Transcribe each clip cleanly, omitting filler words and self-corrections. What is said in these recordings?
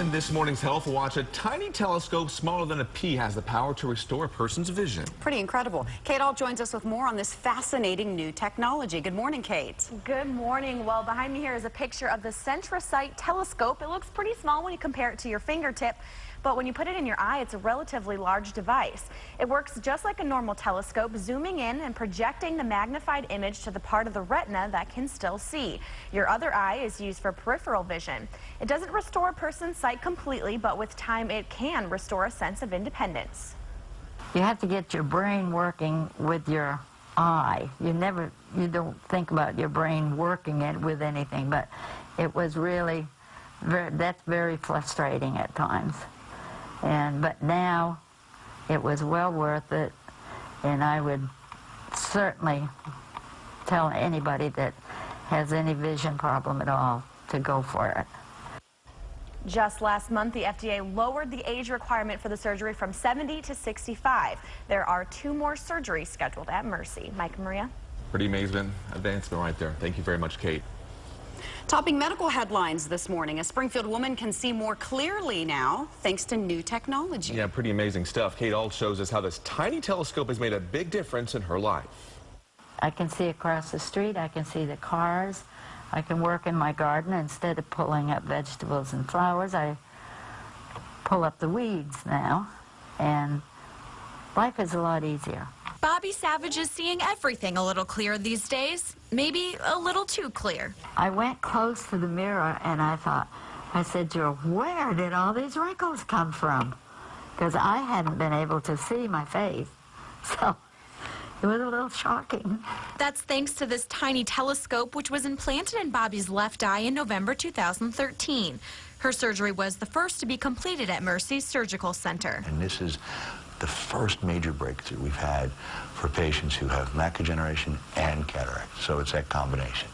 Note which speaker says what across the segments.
Speaker 1: In this morning's Health Watch, a tiny telescope smaller than a pea has the power to restore a person's vision.
Speaker 2: Pretty incredible. Kate Alt joins us with more on this fascinating new technology. Good morning, Kate.
Speaker 3: Good morning. Well, behind me here is a picture of the CentraSight telescope. It looks pretty small when you compare it to your fingertip, but when you put it in your eye, it's a relatively large device. It works just like a normal telescope, zooming in and projecting the magnified image to the part of the retina that can still see. Your other eye is used for peripheral vision. It doesn't restore a person's sight completely, but with time it can restore a sense of independence.
Speaker 4: You have to get your brain working with your eye. You don't think about your brain working it with anything, but it was really, that's very frustrating at times. But now it was well worth it, and I would certainly tell anybody that has any vision problem at all to go for it.
Speaker 3: Just last month, the FDA lowered the age requirement for the surgery from 70 to 65. There are 2 more surgeries scheduled at Mercy. Mike and Maria.
Speaker 1: Pretty amazing advancement right there. Thank you very much, Kate.
Speaker 2: Topping medical headlines this morning, a Springfield woman can see more clearly now thanks to new technology.
Speaker 1: Yeah, pretty amazing stuff. Kate Alt shows us how this tiny telescope has made a big difference in her life.
Speaker 4: I can see across the street, I can see the cars, I can work in my garden. Instead of pulling up vegetables and flowers, I pull up the weeds now, and life is a lot easier.
Speaker 5: Bobby Savage is seeing everything a little clearer these days, maybe a little too clear.
Speaker 4: I went close to the mirror and I said to her, where did all these wrinkles come from? Because I hadn't been able to see my face. So it was a little shocking.
Speaker 5: That's thanks to this tiny telescope, which was implanted in Bobby's left eye in November 2013. Her surgery was the first to be completed at Mercy's Surgical Center.
Speaker 6: And this is the first major breakthrough we've had for patients who have macular degeneration and cataract. So it's that combination.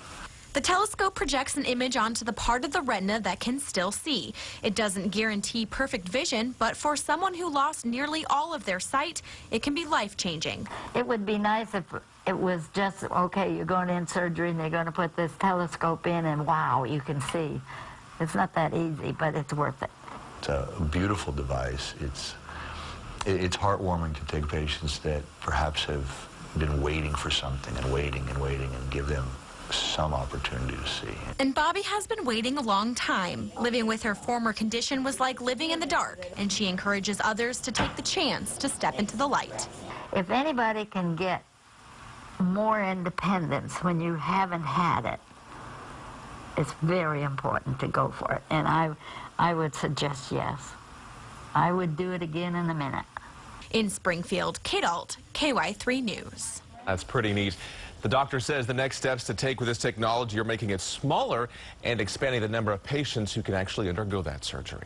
Speaker 5: The telescope projects an image onto the part of the retina that can still see. It doesn't guarantee perfect vision, but for someone who lost nearly all of their sight, it can be life-changing.
Speaker 4: It would be nice if it was just, okay, you're going in surgery and they're going to put this telescope in and wow, you can see. It's not that easy, but it's worth it.
Speaker 6: It's a beautiful device. It's heartwarming to take patients that perhaps have been waiting for something and waiting and give them some opportunity to see.
Speaker 5: And Bobby has been waiting a long time. Living with her former condition was like living in the dark, and she encourages others to take the chance to step into the light.
Speaker 4: If anybody can get more independence when you haven't had it, it's very important to go for it. And I would suggest yes. I would do it again in a minute.
Speaker 5: In Springfield, Kate Alt, KY3 News.
Speaker 1: That's pretty neat. The doctor says the next steps to take with this technology are making it smaller and expanding the number of patients who can actually undergo that surgery.